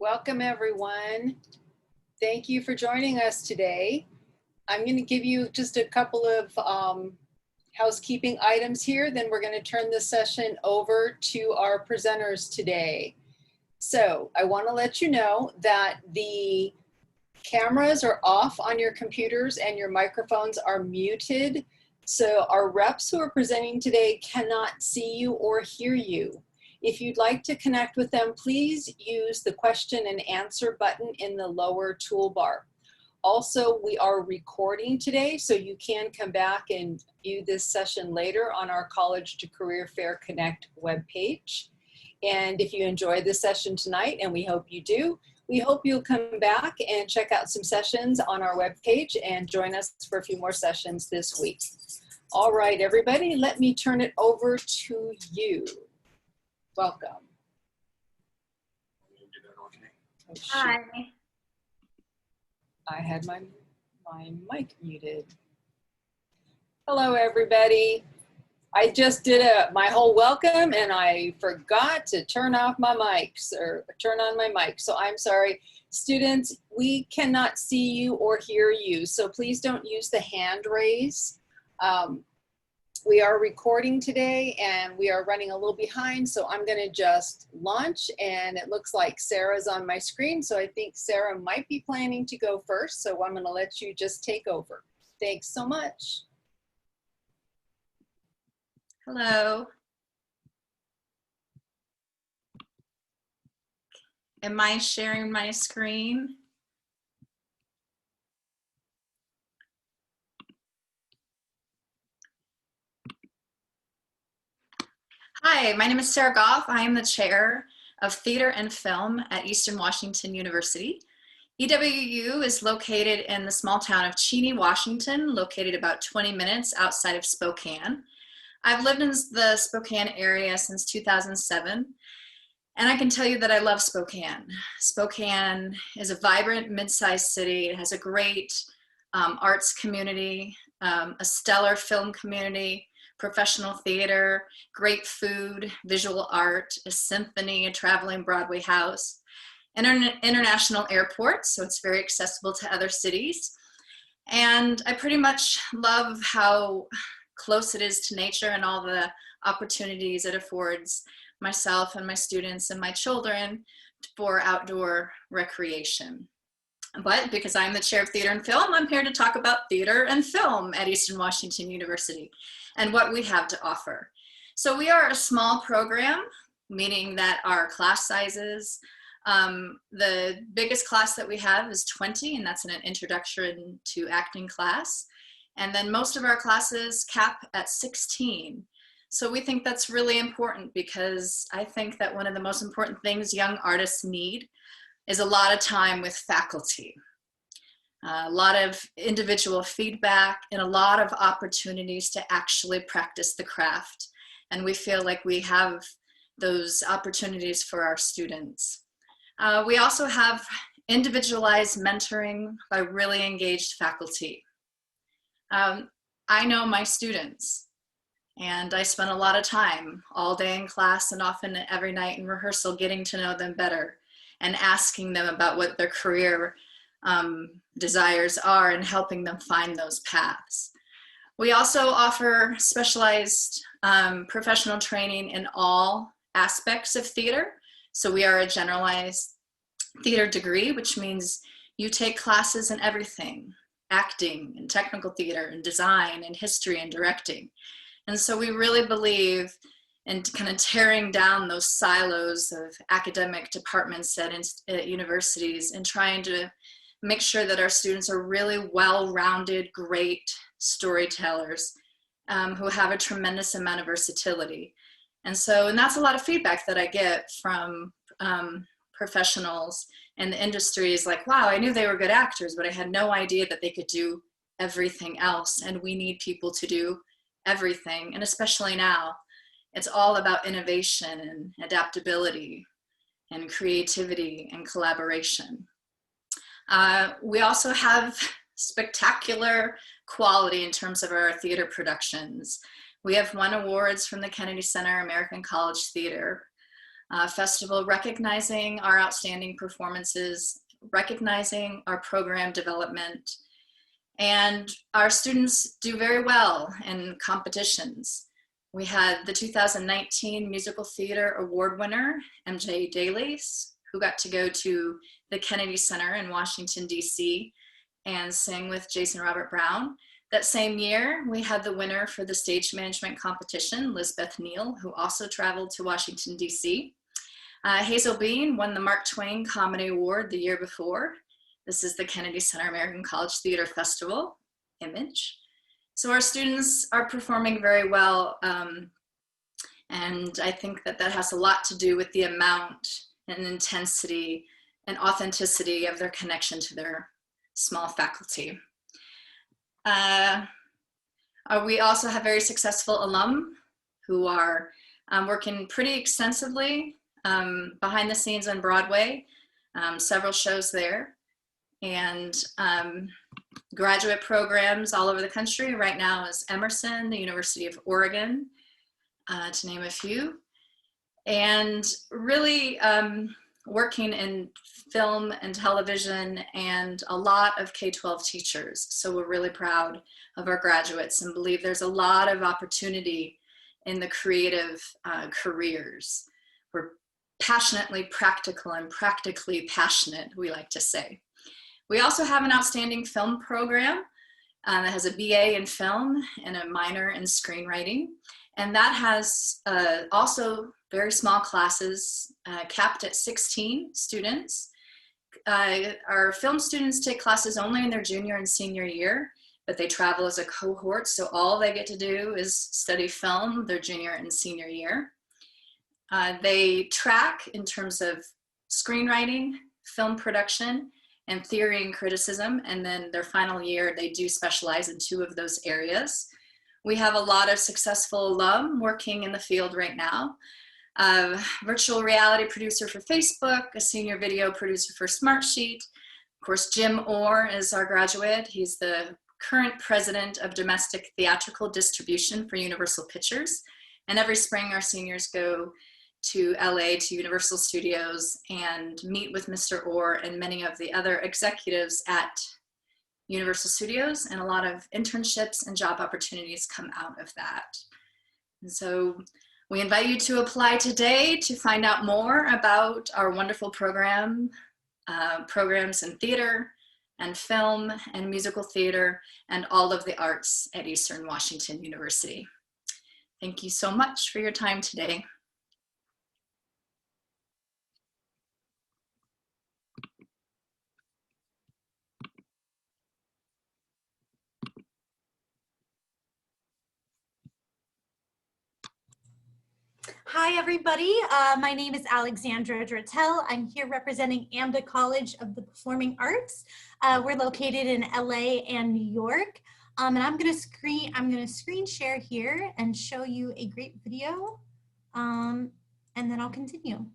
Welcome everyone. Thank you for joining us today. I'm going to give you just a couple of housekeeping items here, then we're going to turn the session over to our presenters today. So I want to let you know that the cameras are off on your computers and your microphones are muted. So our reps who are presenting today cannot see you or hear you. If you'd like to connect with them, please use the question and answer button in the lower toolbar. Also, we are recording today, so you can come back and view this session later on our College2Career Fair Connect webpage. And if you enjoyed this session tonight, and we hope you do, we hope you'll come back and check out some sessions on our webpage and join us for a few more sessions this week. All right, everybody, let me turn it over to you. Welcome. Oh, Hi. I had my mic muted. Hello, everybody. I just did my whole welcome and I forgot to turn off my mics or turn on my mic. So I'm sorry. Students, we cannot see you or hear you. So please don't use the hand raise. We are recording today and we are running a little behind, so I'm going to just launch, and it looks like Sarah's on my screen, so I think Sarah might be planning to go first, so I'm going to let you just take over. Thanks so much. Hello. Am I sharing my screen? Hi, my name is Sarah Goff. I am the chair of theater and film at Eastern Washington University. EWU is located in the small town of Cheney, Washington, located about 20 minutes outside of Spokane. I've lived in the Spokane area since 2007, and I can tell you that I love Spokane. Spokane is a vibrant mid-sized city. It has a great arts community, a stellar film community, professional theater, great food, visual art, a symphony, a traveling Broadway house, international airport, so it's very accessible to other cities. And I pretty much love how close it is to nature and all the opportunities it affords myself and my students and my children for outdoor recreation. But because I'm the chair of theater and film, I'm here to talk about theater and film at Eastern Washington University and what we have to offer. So we are a small program, meaning that our class sizes, the biggest class that we have is 20, and that's an introduction to acting class. And then most of our classes cap at 16. So we think that's really important, because I think that one of the most important things young artists need is a lot of time with faculty, a lot of individual feedback, and a lot of opportunities to actually practice the craft. And we feel like we have those opportunities for our students. We also have individualized mentoring by really engaged faculty. I know my students, and I spend a lot of time all day in class and often every night in rehearsal getting to know them better and asking them about what their career desires are and helping them find those paths. We also offer specialized professional training in all aspects of theater. So we are a generalized theater degree, which means you take classes in everything: acting and technical theater and design and history and directing. And so we really believe and kind of tearing down those silos of academic departments at universities and trying to make sure that our students are really well-rounded, great storytellers who have a tremendous amount of versatility. And that's a lot of feedback that I get from professionals in the industry is like, wow, I knew they were good actors, but I had no idea that they could do everything else. And we need people to do everything. And especially now, it's all about innovation and adaptability and creativity and collaboration. We also have spectacular quality in terms of our theater productions. We have won awards from the Kennedy Center American College Theater. festival recognizing our outstanding performances, recognizing our program development, and our students do very well in competitions. We had the 2019 Musical Theater Award winner, MJ Daly, who got to go to the Kennedy Center in Washington, D.C. and sing with Jason Robert Brown. That same year, we had the winner for the stage management competition, Lisbeth Neal, who also traveled to Washington, D.C. Hazel Bean won the Mark Twain Comedy Award the year before. This is the Kennedy Center American College Theater Festival image. So our students are performing very well, and I think that that has a lot to do with the amount and intensity and authenticity of their connection to their small faculty. We also have very successful alum who are working pretty extensively behind the scenes on Broadway, several shows there, and graduate programs all over the country. Right now is Emerson, the University of Oregon, to name a few, and really working in film and television and a lot of K-12 teachers. So we're really proud of our graduates and believe there's a lot of opportunity in the creative careers. We're passionately practical and practically passionate, we like to say. We also have an outstanding film program that has a BA in film and a minor in screenwriting. And that has also very small classes, capped at 16 students. Our film students take classes only in their junior and senior year, but they travel as a cohort, so all they get to do is study film their junior and senior year. They track in terms of screenwriting, film production, and theory and criticism, and then their final year, they do specialize in 2 of those areas. We have a lot of successful alum working in the field right now. A virtual reality producer for Facebook, a senior video producer for Smartsheet. Of course, Jim Orr is our graduate. He's the current president of domestic theatrical distribution for Universal Pictures. And every spring, our seniors go to LA, to Universal Studios, and meet with Mr. Orr and many of the other executives at Universal Studios, and a lot of internships and job opportunities come out of that. And so we invite you to apply today to find out more about our wonderful programs in theater and film and musical theater and all of the arts at Eastern Washington University. Thank you so much for your time today. Hi, everybody. My name is Alexandra Drattel. I'm here representing AMDA College of the Performing Arts. We're located in LA and New York. And I'm gonna screen share here and show you a great video. And then I'll continue.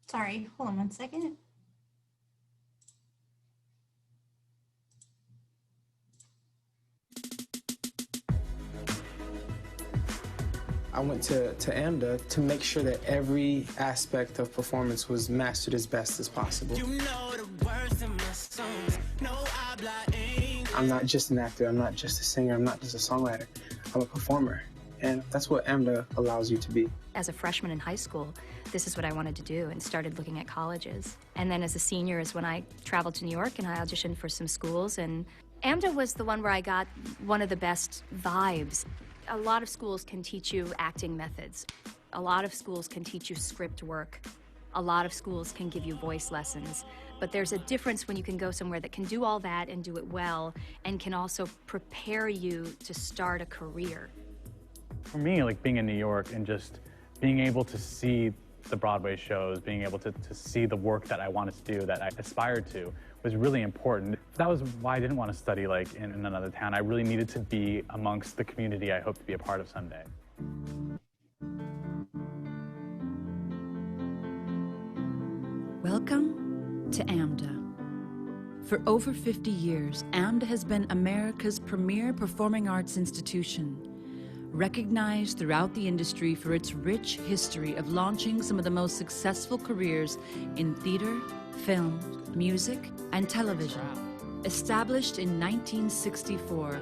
Sorry, hold on one second. I went to AMDA to make sure that every aspect of performance was mastered as best as possible. You know the words in my songs. No, I'm not just an actor, I'm not just a singer, I'm not just a songwriter, I'm a performer. And that's what AMDA allows you to be. As a freshman in high school, this is what I wanted to do and started looking at colleges. And then as a senior is when I traveled to New York and I auditioned for some schools, and AMDA was the one where I got one of the best vibes. A lot of schools can teach you acting methods. A lot of schools can teach you script work. A lot of schools can give you voice lessons. But there's a difference when you can go somewhere that can do all that and do it well and can also prepare you to start a career. For me, like being in New York and just being able to see the Broadway shows, being able to see the work that I wanted to do, that I aspired to, was really important. That was why I didn't want to study like in another town. I really needed to be amongst the community I hope to be a part of someday. Welcome to AMDA. For over 50 years, AMDA has been America's premier performing arts institution, recognized throughout the industry for its rich history of launching some of the most successful careers in theater, film, music, and television. Established in 1964,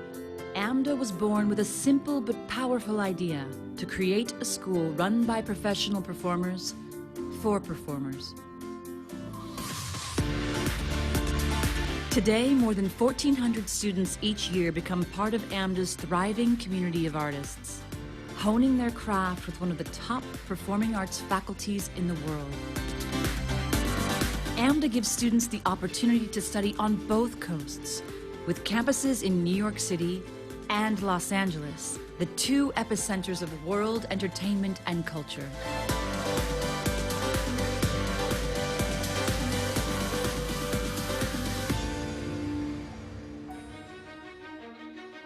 AMDA was born with a simple but powerful idea to create a school run by professional performers for performers. Today, more than 1,400 students each year become part of AMDA's thriving community of artists, honing their craft with one of the top performing arts faculties in the world. AMDA gives students the opportunity to study on both coasts, with campuses in New York City and Los Angeles, the two epicenters of world entertainment and culture.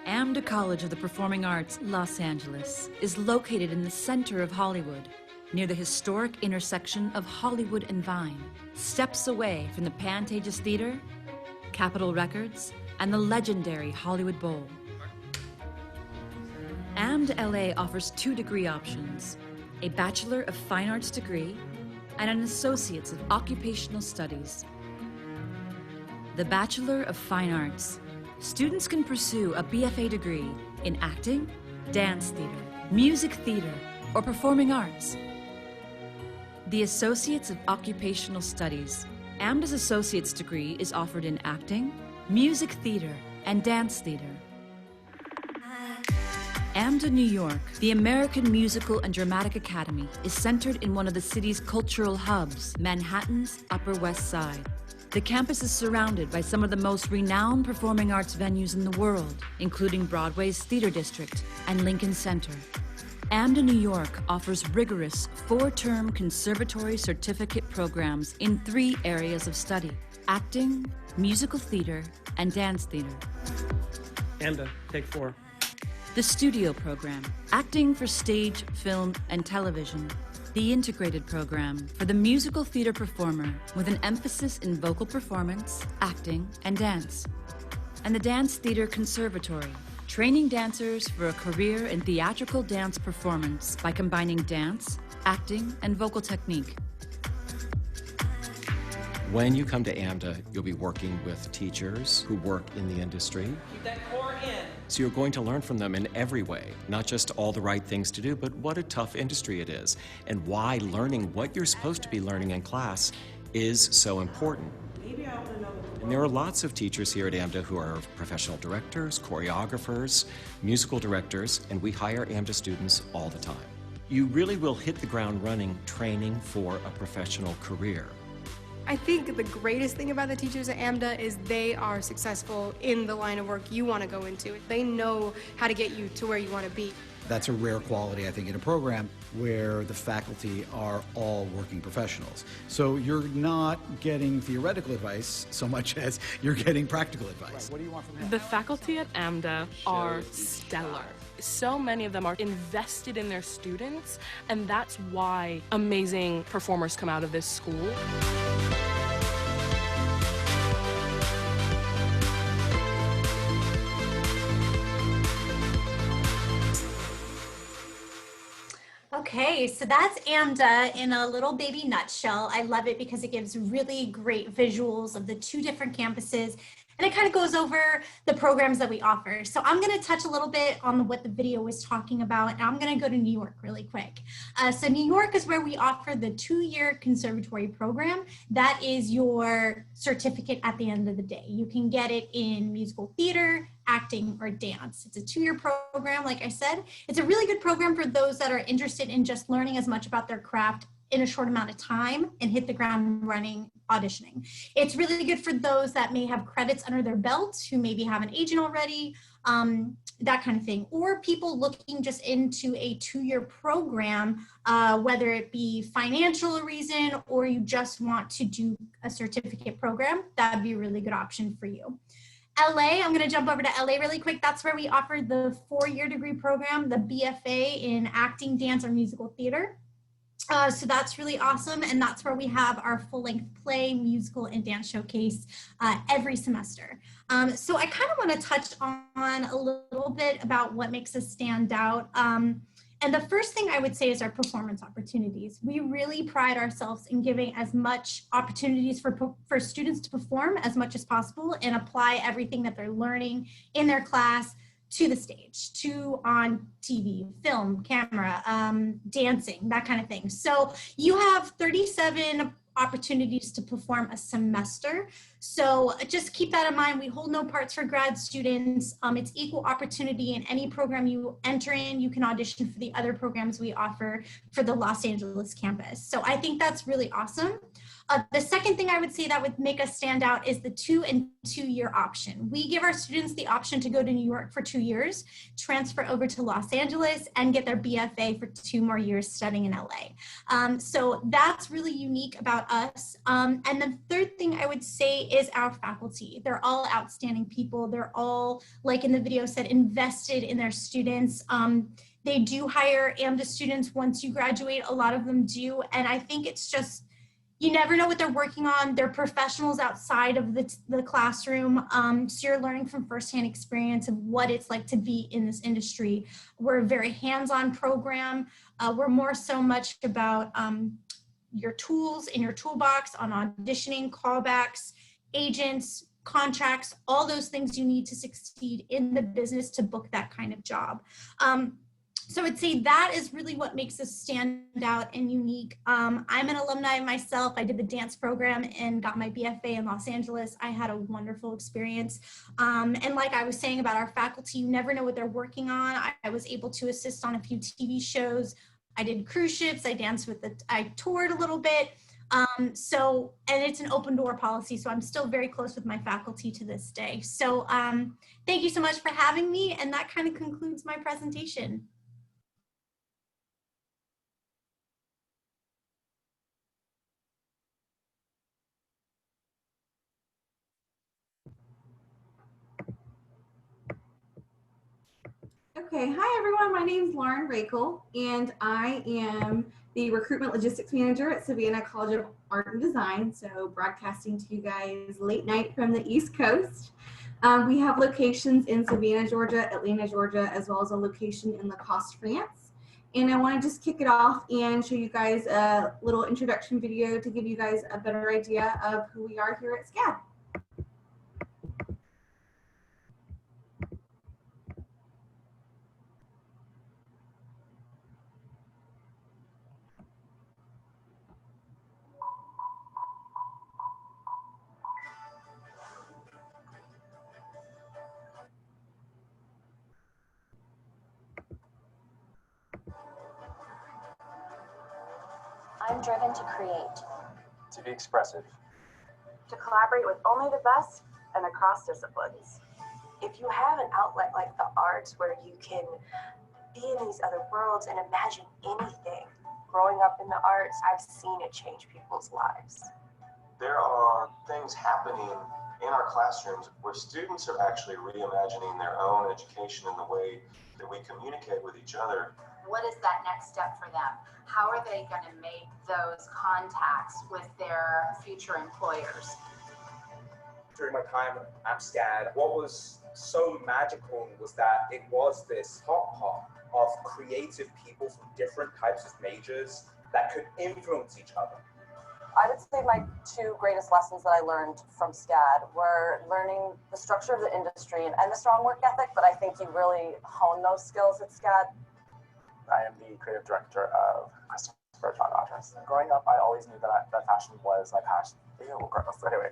AMDA College of the Performing Arts, Los Angeles, is located in the center of Hollywood, near the historic intersection of Hollywood and Vine, steps away from the Pantages Theater, Capitol Records, and the legendary Hollywood Bowl. AMDA LA offers 2 degree options, a Bachelor of Fine Arts degree and an Associate's of Occupational Studies. The Bachelor of Fine Arts. Students can pursue a BFA degree in acting, dance theater, music theater, or performing arts. The Associates of Occupational Studies. AMDA's Associate's degree is offered in acting, music theater, and dance theater. AMDA New York, the American Musical and Dramatic Academy, is centered in one of the city's cultural hubs, Manhattan's Upper West Side. The campus is surrounded by some of the most renowned performing arts venues in the world, including Broadway's Theater District and Lincoln Center. AMDA New York offers rigorous 4-term conservatory certificate programs in 3 areas of study: acting, musical theater, and dance theater. AMDA, take 4. The studio program, acting for stage, film, and television. The integrated program for the musical theater performer with an emphasis in vocal performance, acting, and dance. And the Dance Theater Conservatory, training dancers for a career in theatrical dance performance by combining dance, acting, and vocal technique. When you come to AMDA, you'll be working with teachers who work in the industry. Keep that core in. So you're going to learn from them in every way, not just all the right things to do, but what a tough industry it is, and why learning what you're supposed to be learning in class is so important. And there are lots of teachers here at AMDA who are professional directors, choreographers, musical directors, and we hire AMDA students all the time. You really will hit the ground running training for a professional career. I think the greatest thing about the teachers at AMDA is they are successful in the line of work you want to go into. They know how to get you to where you want to be. That's a rare quality, I think, in a program where the faculty are all working professionals. So you're not getting theoretical advice so much as you're getting practical advice. What do you want from him? The faculty at AMDA are stellar. So many of them are invested in their students, and that's why amazing performers come out of this school. Okay, so that's AMDA in a little baby nutshell. I love it because it gives really great visuals of the 2 different campuses, and it kind of goes over the programs that we offer. So I'm going to touch a little bit on what the video was talking about, and I'm going to go to New York really quick. So New York is where we offer the 2-year conservatory program. That is your certificate at the end of the day. You can get it in musical theater, acting, or dance. It's a 2-year program, like I said. It's a really good program for those that are interested in just learning as much about their craft in a short amount of time and hit the ground running auditioning. It's really good for those that may have credits under their belt, who maybe have an agent already, that kind of thing, or people looking just into a 2-year program, whether it be financial reason or you just want to do a certificate program. That'd be a really good option for you. LA, I'm going to jump over to LA really quick. That's where we offer the 4-year degree program, the BFA in acting, dance, or musical theater. So that's really awesome. And that's where we have our full-length play, musical, and dance showcase every semester. So I kind of want to touch on a little bit about what makes us stand out. And the first thing I would say is our performance opportunities. We really pride ourselves in giving as much opportunities for students to perform as much as possible and apply everything that they're learning in their class to the stage, to on TV, film, camera, dancing, that kind of thing. So you have 37 opportunities to perform a semester. So just keep that in mind. We hold no parts for grad students. It's equal opportunity in any program you enter in. You can audition for the other programs we offer for the Los Angeles campus. So I think that's really awesome. The second thing I would say that would make us stand out is the 2 and 2 year option. We give our students the option to go to New York for 2 years, transfer over to Los Angeles, and get their BFA for 2 more years studying in LA. So that's really unique about us. And the third thing I would say is our faculty. They're all outstanding people. They're all, like in the video said, invested in their students. They do hire AMDA students once you graduate. A lot of them do. And I think it's just, you never know what they're working on. They're professionals outside of the classroom. So you're learning from firsthand experience of what it's like to be in this industry. We're a very hands-on program. We're more so much about your tools in your toolbox on auditioning, callbacks, agents, contracts, all those things you need to succeed in the business to book that kind of job. So I'd say that is really what makes us stand out and unique. I'm an alumni myself. I did the dance program and got my BFA in Los Angeles. I had a wonderful experience. And like I was saying about our faculty, you never know what they're working on. I was able to assist on a few TV shows. I did cruise ships. I toured a little bit. And it's an open door policy. So I'm still very close with my faculty to this day. So thank you so much for having me. And that kind of concludes my presentation. Okay, hi everyone. My name is Lauren Rakel, and I am the Recruitment Logistics Manager at Savannah College of Art and Design, so broadcasting to you guys late night from the East Coast. We have locations in Savannah, Georgia, Atlanta, Georgia, as well as a location in Lacoste, France. And I want to just kick it off and show you guys a little introduction video to give you guys a better idea of who we are here at SCAD. I'm driven to create. To be expressive. To collaborate with only the best and across disciplines. If you have an outlet like the arts where you can be in these other worlds and imagine anything, growing up in the arts, I've seen it change people's lives. There are things happening in our classrooms where students are actually reimagining their own education in the way that we communicate with each other. What is that next step for them? How are they going to make those contacts with their future employers? During my time at SCAD, what was so magical was that it was this hot pot of creative people from different types of majors that could influence each other. I would say my 2 greatest lessons that I learned from SCAD were learning the structure of the industry and the strong work ethic, but I think you really hone those skills at SCAD. I am the creative director of Christopher John Rogers. Growing up, I always knew that fashion was my passion. Ew, gross. Anyway.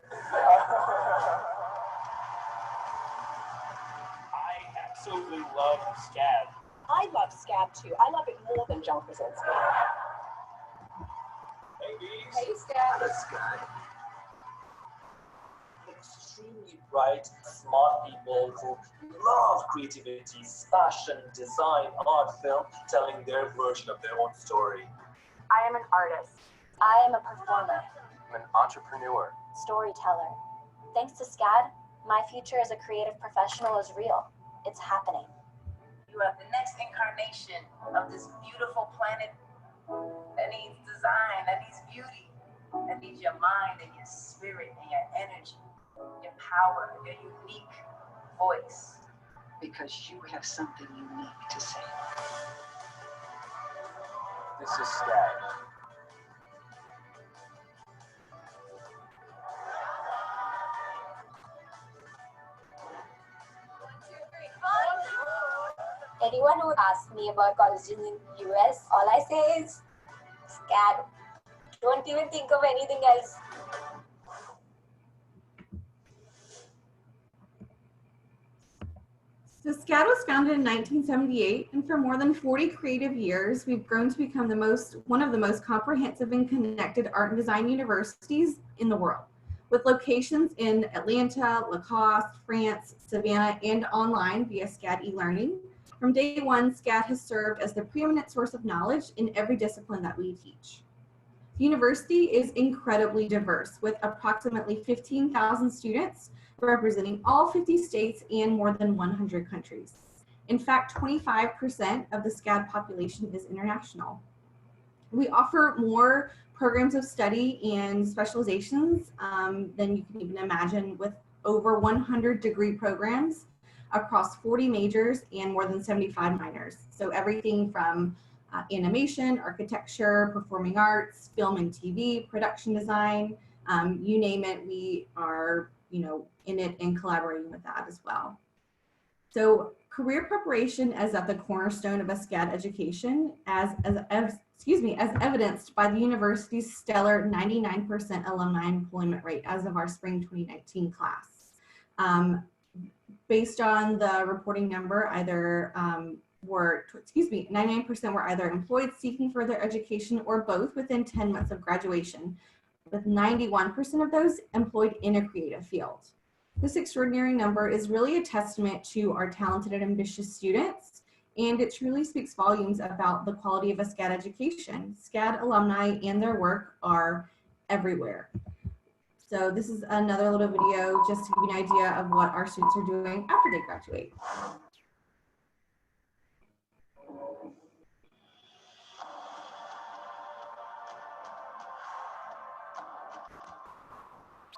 I absolutely love SCAD. I love SCAD too. I love it more than John Krasinski. Hey, bees. Hey, SCAD. Hello, SCAD. Extremely bright, smart people who love creativity, fashion, design, art, film, telling their version of their own story. I am an artist. I am a performer. I'm an entrepreneur. Storyteller. Thanks to SCAD, my future as a creative professional is real. It's happening. You are the next incarnation of this beautiful planet that needs design, that needs beauty, that needs your mind and your spirit and your energy, your power, your unique voice. Because you have something unique to say. This is SCAD. Anyone who asks me about colleges in the US, all I say is SCAD. Don't even think of anything else. So SCAD was founded in 1978, and for more than 40 creative years, we've grown to become one of the most comprehensive and connected art and design universities in the world, with locations in Atlanta, Lacoste, France, Savannah, and online via SCAD e-learning. From day one, SCAD has served as the preeminent source of knowledge in every discipline that we teach. The university is incredibly diverse, with approximately 15,000 students representing all 50 states and more than 100 countries. In fact, 25% of the SCAD population is international. We offer more programs of study and specializations than you can even imagine, with over 100 degree programs across 40 majors and more than 75 minors. So everything from animation, architecture, performing arts, film and TV, production design, you name it, we are in it and collaborating with that as well. So career preparation is at the cornerstone of a SCAD education, as evidenced by the university's stellar 99% alumni employment rate as of our spring 2019 class. Based on the reporting number, 99% were either employed seeking further education or both within 10 months of graduation, with 91% of those employed in a creative field. This extraordinary number is really a testament to our talented and ambitious students, and it truly speaks volumes about the quality of a SCAD education. SCAD alumni and their work are everywhere. So this is another little video just to give you an idea of what our students are doing after they graduate.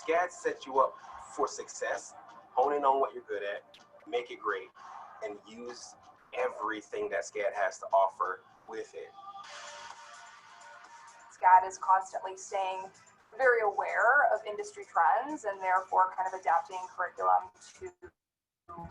SCAD sets you up for success. Hone in on what you're good at, make it great, and use everything that SCAD has to offer with it. SCAD is constantly staying very aware of industry trends and therefore kind of adapting curriculum to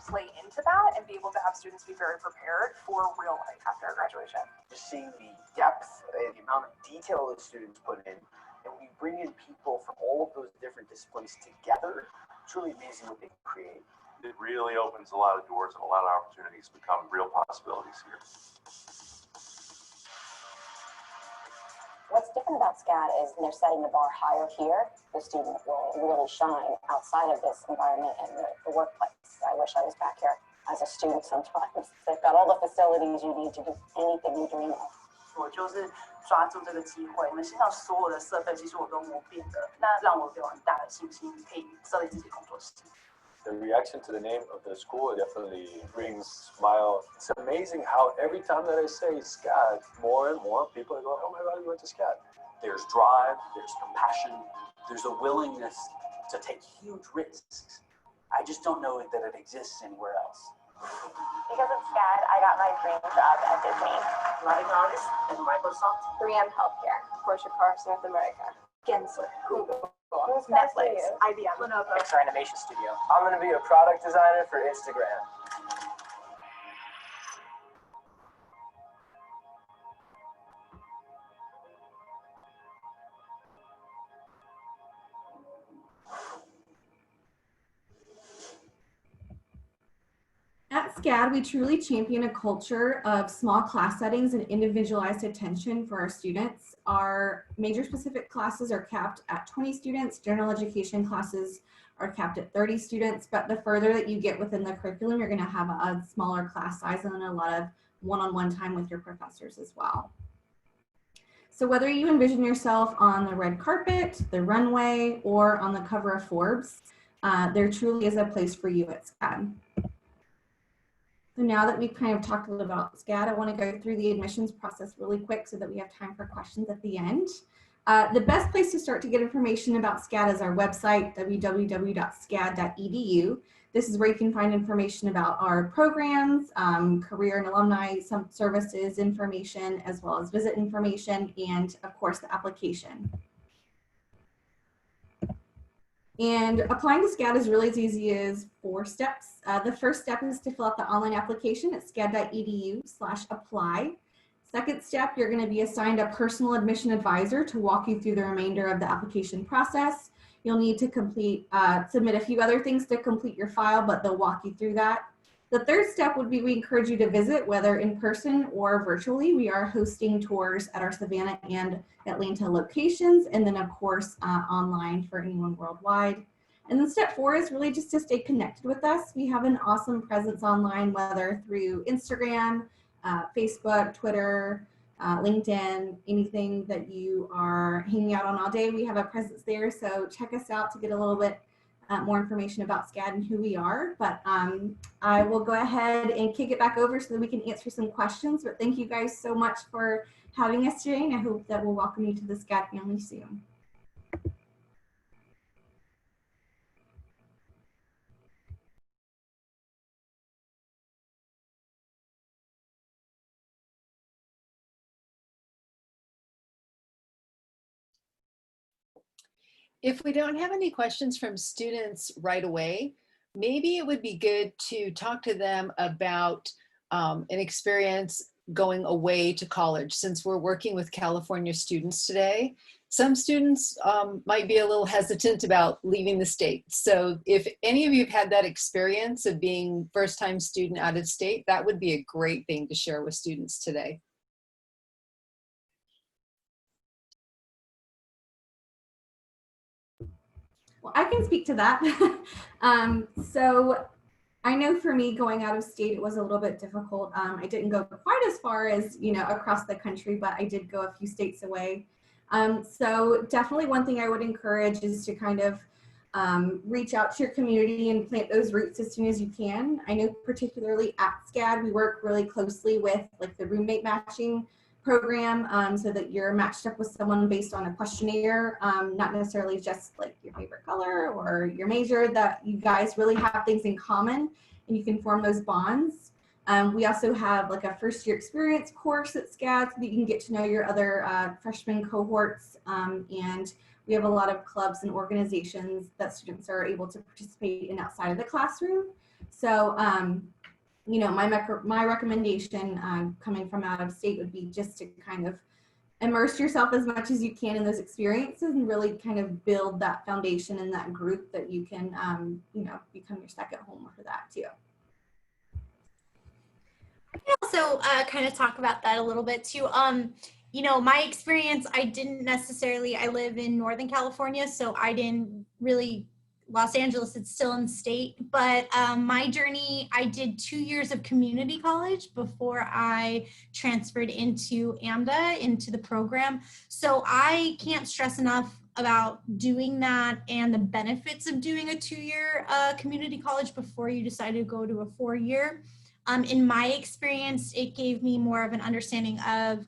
play into that and be able to have students be very prepared for real life after graduation. Just seeing the depth and the amount of detail that students put in, and we bring in people from all of those different disciplines together, truly amazing what they can create. It really opens a lot of doors and a lot of opportunities become real possibilities here. What's different about SCAD is they're setting the bar higher here. The student will really shine outside of this environment and the workplace. I wish I was back here as a student sometimes. They've got all the facilities you need to do anything you dream of. 我就是抓住这个机会，你们现在所有的设备其实我都摸遍的，那让我有很大的信心可以设立自己工作室。The reaction to the name of the school definitely brings smile. It's amazing how every time that I say SCAD, more and more people go, oh my God, you went to SCAD. There's drive, there's compassion, there's a willingness to take huge risks. I just don't know that it exists anywhere else. Because of SCAD, I got my dream job at Disney. Writing artist at Microsoft. 3M Healthcare, Porsche Cars North America, Gensler, Google, Netflix, IBM, Pixar Animation Studio. I'm going to be a product designer for Instagram. At SCAD, we truly champion a culture of small class settings and individualized attention for our students. Our major specific classes are capped at 20 students. General education classes are capped at 30 students, but the further that you get within the curriculum, you're going to have a smaller class size and a lot of one-on-one time with your professors as well. So whether you envision yourself on the red carpet, the runway, or on the cover of Forbes, there truly is a place for you at SCAD. So now that we've kind of talked a little about SCAD, I want to go through the admissions process really quick so that we have time for questions at the end. The best place to start to get information about SCAD is our website, www.scad.edu. This is where you can find information about our programs, career and alumni services information, as well as visit information, and of course the application. And applying to SCAD is really as easy as 4 steps. The first step is to fill out the online application at scad.edu/apply. Second step, you're going to be assigned a personal admission advisor to walk you through the remainder of the application process. You'll need to submit a few other things to complete your file, but they'll walk you through that. The third step would be we encourage you to visit, whether in person or virtually. We are hosting tours at our Savannah and Atlanta locations, and then of course online for anyone worldwide. And then step 4 is really just to stay connected with us. We have an awesome presence online, whether through Instagram, Facebook, Twitter, LinkedIn, anything that you are hanging out on all day. We have a presence there, so check us out to get a little bit more information about SCAD and who we are. But I will go ahead and kick it back over so that we can answer some questions. But thank you guys so much for having us today, and I hope that we'll welcome you to the SCAD family soon. If we don't have any questions from students right away, maybe it would be good to talk to them about an experience going away to college. Since we're working with California students today, some students might be a little hesitant about leaving the state. So if any of you have had that experience of being first-time student out of state, that would be a great thing to share with students today. Well, I can speak to that. So I know for me going out of state, it was a little bit difficult. I didn't go quite as far as, across the country, but I did go a few states away. So definitely one thing I would encourage is to kind of reach out to your community and plant those roots as soon as you can. I know particularly at SCAD, we work really closely with like the roommate matching program, so that you're matched up with someone based on a questionnaire, not necessarily just like your favorite color or your major, that you guys really have things in common and you can form those bonds. We also have like a first year experience course at SCAD so that you can get to know your other freshman cohorts, and we have a lot of clubs and organizations that students are able to participate in outside of the classroom. So my recommendation coming from out of state would be just to kind of immerse yourself as much as you can in those experiences and really kind of build that foundation and that group that you can, become your second home for that too. I can also kind of talk about that a little bit too. My experience, I live in Northern California, so I didn't really, Los Angeles, it's still in the state, but my journey, I did 2 years of community college before I transferred into AMDA, into the program. So I can't stress enough about doing that and the benefits of doing a 2-year community college before you decide to go to a 4-year. In my experience, it gave me more of an understanding of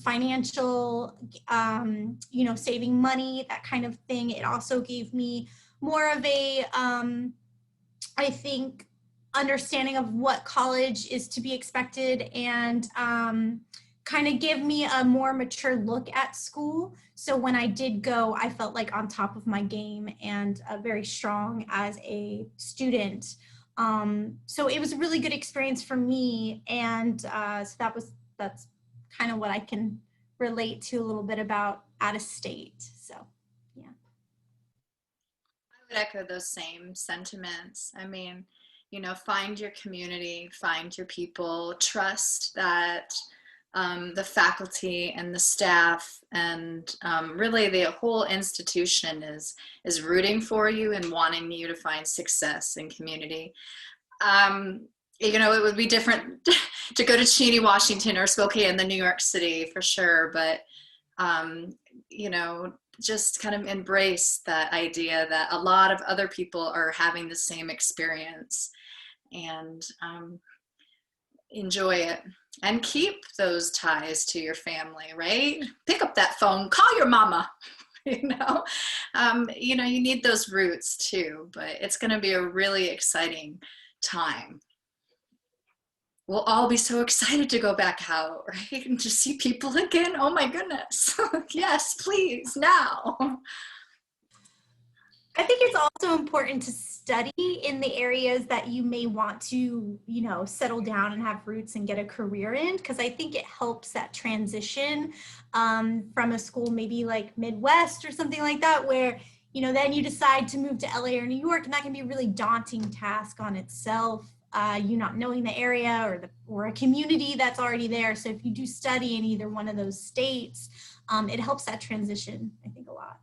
financial, saving money, that kind of thing. It also gave me more of a, I think, understanding of what college is to be expected, and kind of give me a more mature look at school. So when I did go, I felt like on top of my game and very strong as a student. So it was a really good experience for me, and so that's kind of what I can relate to a little bit about out of state. So yeah. I would echo those same sentiments. I mean, find your community, find your people, trust that the faculty and the staff and really the whole institution is rooting for you and wanting you to find success in community. It would be different to go to Cheney, Washington or Spokane than New York City for sure, but just kind of embrace that idea that a lot of other people are having the same experience. And enjoy it and keep those ties to your family, right? Pick up that phone, call your mama. You know, you need those roots too, but it's going to be a really exciting time. We'll all be so excited to go back out, right? And to see people again. Oh my goodness. Yes, please, now. I think it's also important to study in the areas that you may want to, you know, settle down and have roots and get a career in, because I think it helps that transition from a school maybe like Midwest or something like that, where, you know, then you decide to move to LA or New York, and that can be a really daunting task on itself. You not knowing the area or a community that's already there. So if you do study in either one of those states, it helps that transition, I think, a lot.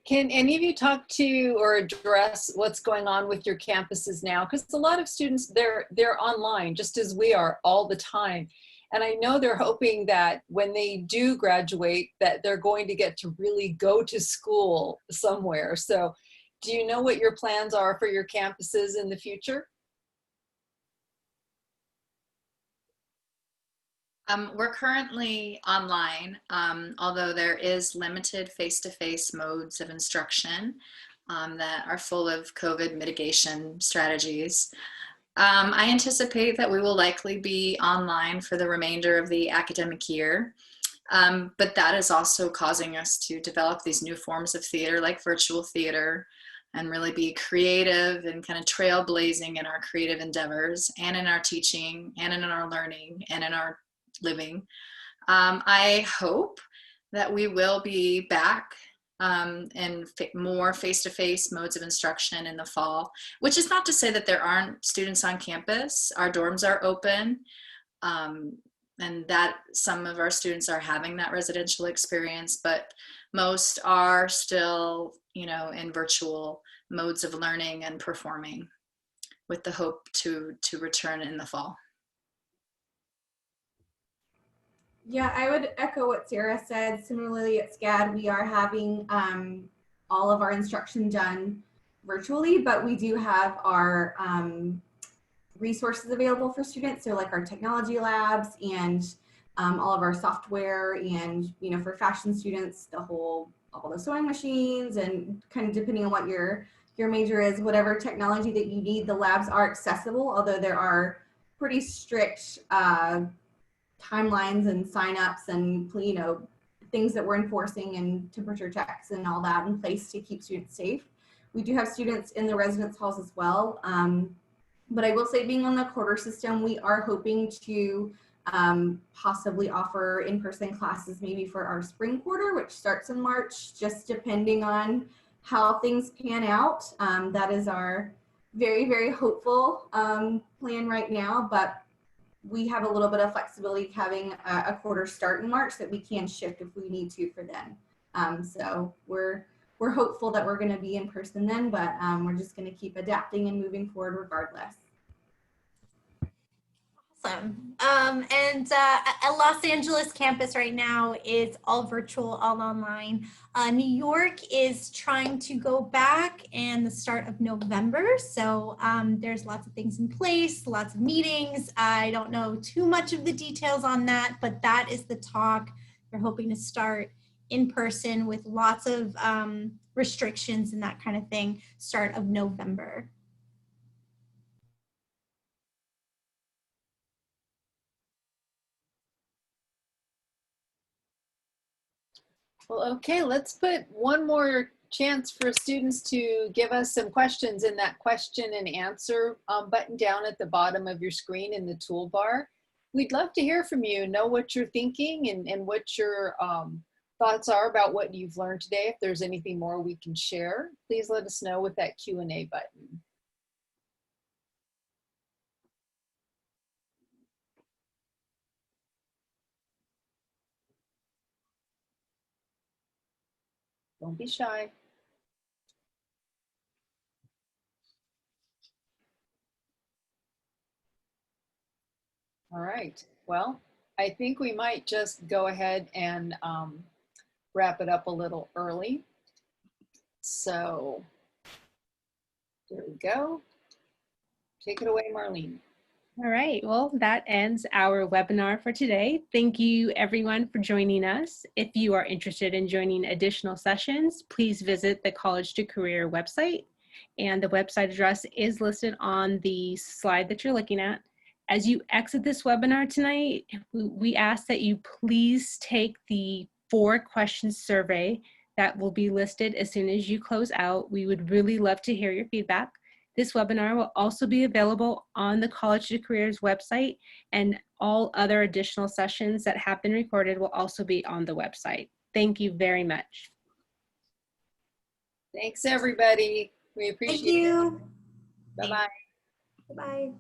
Can any of you talk to or address what's going on with your campuses now? Because a lot of students, they're online just as we are all the time. And I know they're hoping that when they do graduate, that they're going to get to really go to school somewhere. So do you know what your plans are for your campuses in the future? We're currently online, although there is limited face-to-face modes of instruction that are full of COVID mitigation strategies. I anticipate that we will likely be online for the remainder of the academic year, but that is also causing us to develop these new forms of theater like virtual theater and really be creative and kind of trailblazing in our creative endeavors and in our teaching and in our learning and in our living. I hope that we will be back in more face-to-face modes of instruction in the fall, which is not to say that there aren't students on campus. Our dorms are open, and that some of our students are having that residential experience, but most are still, you know, in virtual modes of learning and performing with the hope to return in the fall. Yeah, I would echo what Sarah said. Similarly, at SCAD, we are having all of our instruction done virtually, but we do have our resources available for students. So like our technology labs and all of our software, and, you know, for fashion students, all the sewing machines, and kind of depending on what your major is, whatever technology that you need, the labs are accessible, although there are pretty strict timelines and signups and, you know, things that we're enforcing and temperature checks and all that in place to keep students safe. We do have students in the residence halls as well. But I will say, being on the quarter system, we are hoping to possibly offer in-person classes maybe for our spring quarter, which starts in March, just depending on how things pan out. That is our very, very hopeful plan right now, but we have a little bit of flexibility having a quarter start in March that we can shift if we need to for then. So we're hopeful that we're going to be in person then, but we're just going to keep adapting and moving forward regardless. Awesome. And at Los Angeles campus right now is all virtual, all online. New York is trying to go back in the start of November. So there's lots of things in place, lots of meetings. I don't know too much of the details on that, but that is the talk. They're hoping to start in person with lots of restrictions and that kind of thing, start of November. Well, okay, let's put one more chance for students to give us some questions in that question and answer button down at the bottom of your screen in the toolbar. We'd love to hear from you, know what you're thinking and what your thoughts are about what you've learned today. If there's anything more we can share, please let us know with that Q&A button. Don't be shy. All right, well, I think we might just go ahead and wrap it up a little early. So There we go. Take it away, Marlene. All right, well, that ends our webinar for today. Thank you everyone for joining us. If you are interested in joining additional sessions, please visit the College2Career website, and the website address is listed on the slide that you're looking at. As you exit this webinar tonight, we ask that you please take the 4-question survey that will be listed as soon as you close out. We would really love to hear your feedback. This webinar will also be available on the College2Career's website, and all other additional sessions that have been recorded will also be on the website. Thank you very much. Thanks, everybody. We appreciate it. Thank you. Bye-bye. Bye-bye.